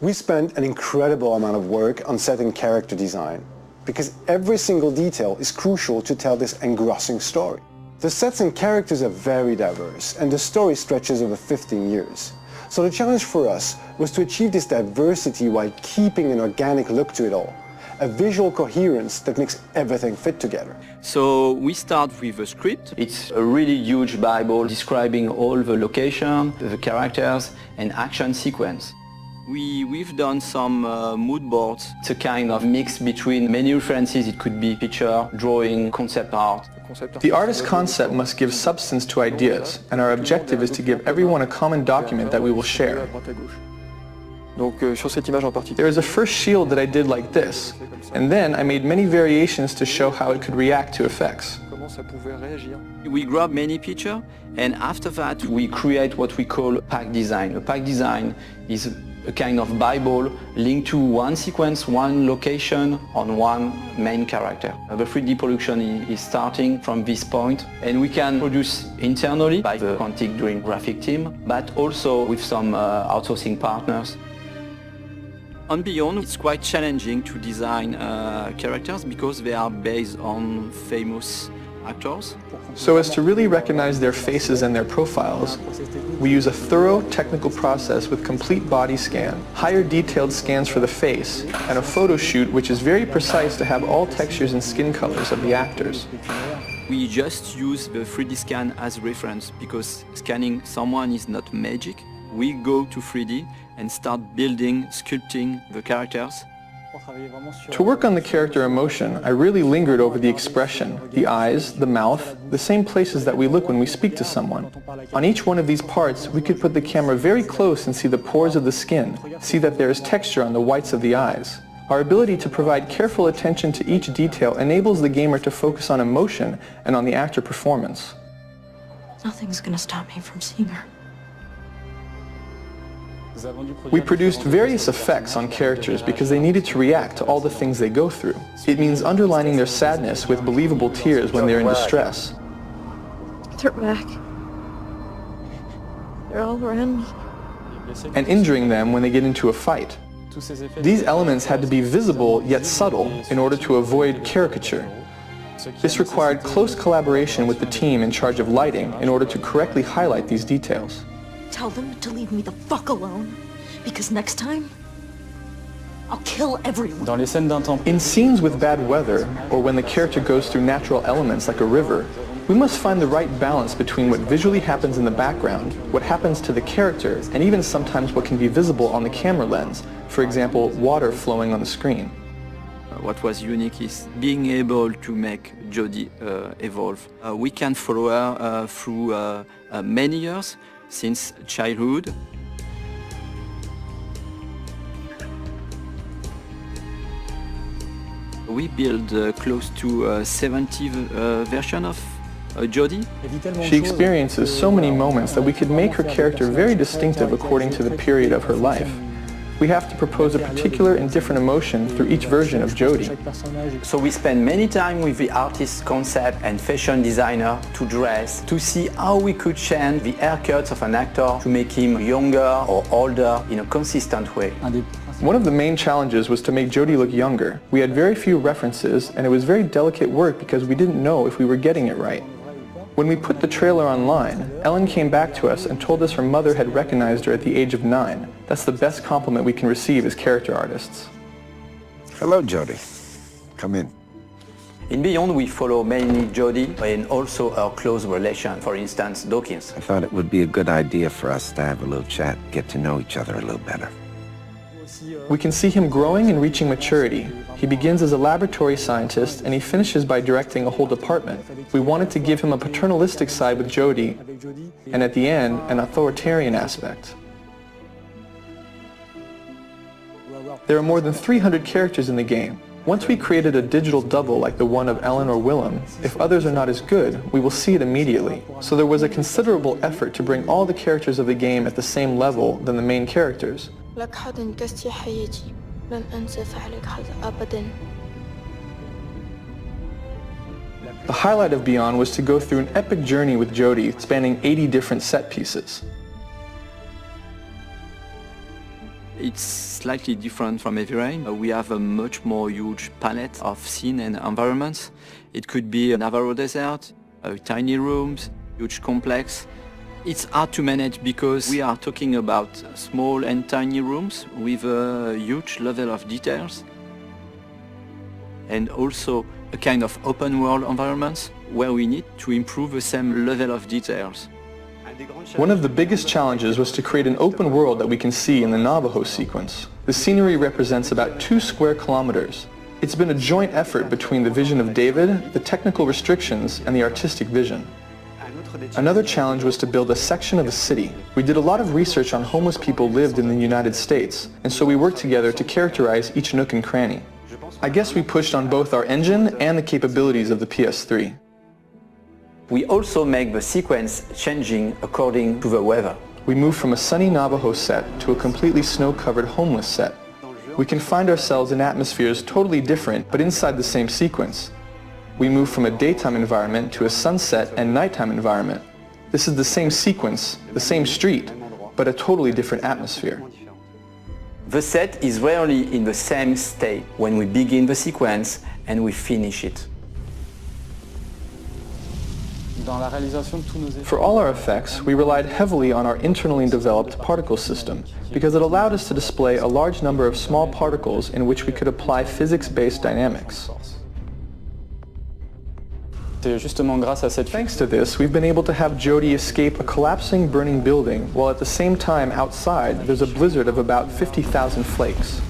We spent an incredible amount of work on setting character design, because every single detail is crucial to tell this engrossing story. The sets and characters are very diverse, and the story stretches over 15 years. So the challenge for us was to achieve this diversity while keeping an organic look to it all, a visual coherence that makes everything fit together. So we start with a script. It's a really huge Bible describing all the location, the characters, and action sequence. We've done some mood boards. It's a kind of mix between many references. It could be picture, drawing, concept art. The artist's concept must give substance to ideas, and our objective is to give everyone a common document that we will share. There is a first shield that I did like this, and then I made many variations to show how it could react to effects. We grab many pictures, and after that we create what we call a pack design. A pack design is a kind of Bible linked to one sequence, one location on one main character. The 3D production is starting from this point, and we can produce internally by the Quantic Dream graphic team, but also with some outsourcing partners. On Beyond, it's quite challenging to design characters because they are based on famous actors. So as to really recognize their faces and their profiles, we use a thorough technical process with complete body scan, higher detailed scans for the face, and a photo shoot which is very precise to have all textures and skin colors of the actors. We just use the 3D scan as reference because scanning someone is not magic. We go to 3D and start building, sculpting the characters. To work on the character emotion, I really lingered over the expression, the eyes, the mouth, the same places that we look when we speak to someone. On each one of these parts, we could put the camera very close and see the pores of the skin, see that there is texture on the whites of the eyes. Our ability to provide careful attention to each detail enables the gamer to focus on emotion and on the actor performance. Nothing's gonna stop me from seeing her. We produced various effects on characters because they needed to react to all the things they go through. It means underlining their sadness with believable tears when they're in distress. They're back. They're all around me. And injuring them when they get into a fight. These elements had to be visible yet subtle in order to avoid caricature. This required close collaboration with the team in charge of lighting in order to correctly highlight these details. Tell them to leave me the fuck alone, because next time, I'll kill everyone. In scenes with bad weather, or when the character goes through natural elements like a river, we must find the right balance between what visually happens in the background, what happens to the character, and even sometimes what can be visible on the camera lens, for example, water flowing on the screen. What was unique is being able to make Jodie evolve. We can follow her through many years, since childhood. We build close to 70 version of Jodie. She experiences so many moments that we could make her character very distinctive according to the period of her life. We have to propose a particular and different emotion through each version of Jodie. So we spend many time with the artist concept and fashion designer to dress, to see how we could change the haircuts of an actor to make him younger or older in a consistent way. One of the main challenges was to make Jodie look younger. We had very few references, and it was very delicate work because we didn't know if we were getting it right. When we put the trailer online, Ellen came back to us and told us her mother had recognized her at the age of 9. That's the best compliment we can receive as character artists. Hello, Jodie. Come in. In Beyond, we follow mainly Jodie and also our close relation, for instance, Dawkins. I thought it would be a good idea for us to have a little chat, get to know each other a little better. We can see him growing and reaching maturity. He begins as a laboratory scientist and he finishes by directing a whole department. We wanted to give him a paternalistic side with Jodie, and at the end, an authoritarian aspect. There are more than 300 characters in the game. Once we created a digital double like the one of Ellen or Willem, if others are not as good, we will see it immediately. So there was a considerable effort to bring all the characters of the game at the same level than the main characters. لك حظ كاستي حياتي لن أنسى فعلك هذا أبدا. The highlight of Beyond was to go through an epic journey with Jodie, spanning 80 different set pieces. it's slightly different from Heavy Rain. We have a much more huge palette of scene and environments. It could be a Navarro desert, tiny rooms, huge complex. It's hard to manage because we are talking about small and tiny rooms with a huge level of details, and also a kind of open world environments where we need to improve the same level of details. One of the biggest challenges was to create an open world that we can see in the Navajo sequence. The scenery represents about 2 square kilometers. It's been a joint effort between the vision of David, the technical restrictions, and the artistic vision. Another challenge was to build a section of a city. We did a lot of research on homeless people lived in the United States, and so we worked together to characterize each nook and cranny. I guess we pushed on both our engine and the capabilities of the PS3. We also make the sequence changing according to the weather. We moved from a sunny Navajo set to a completely snow-covered homeless set. We can find ourselves in atmospheres totally different, but inside the same sequence. We moved from a daytime environment to a sunset and nighttime environment. This is the same sequence, the same street, but a totally different atmosphere. The set is rarely in the same state when we begin the sequence and we finish it. For all our effects, we relied heavily on our internally developed particle system because it allowed us to display a large number of small particles in which we could apply physics-based dynamics. Thanks to this, we've been able to have Jodie escape a collapsing, burning building, while at the same time outside there's a blizzard of about 50,000 flakes.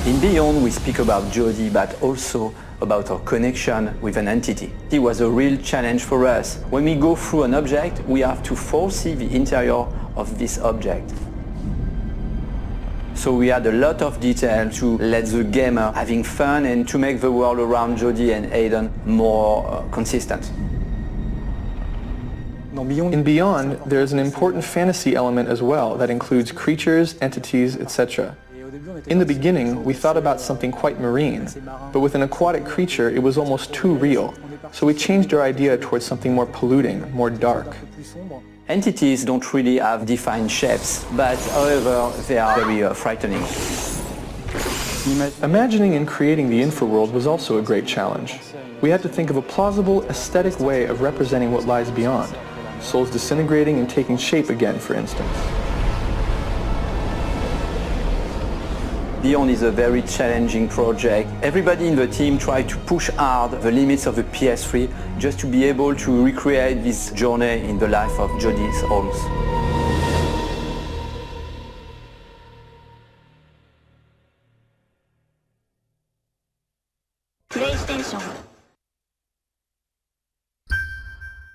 In Beyond, we speak about Jodie, but also about our connection with an entity. It was a real challenge for us. When we go through an object, we have to foresee the interior of this object. So we had a lot of detail to let the gamer having fun and to make the world around Jodie and Aiden more consistent. In Beyond, there is an important fantasy element as well that includes creatures, entities, etc. In the beginning, we thought about something quite marine, but with an aquatic creature, it was almost too real. So we changed our idea towards something more polluting, more dark. Entities don't really have defined shapes, but however, they are very frightening. Imagining and creating the infraworld was also a great challenge. We had to think of a plausible, aesthetic way of representing what lies beyond. Souls disintegrating and taking shape again, for instance. Beyond is a very challenging project. Everybody in the team tried to push hard the limits of the PS3 just to be able to recreate this journey in the life of Jodie Holmes. PlayStation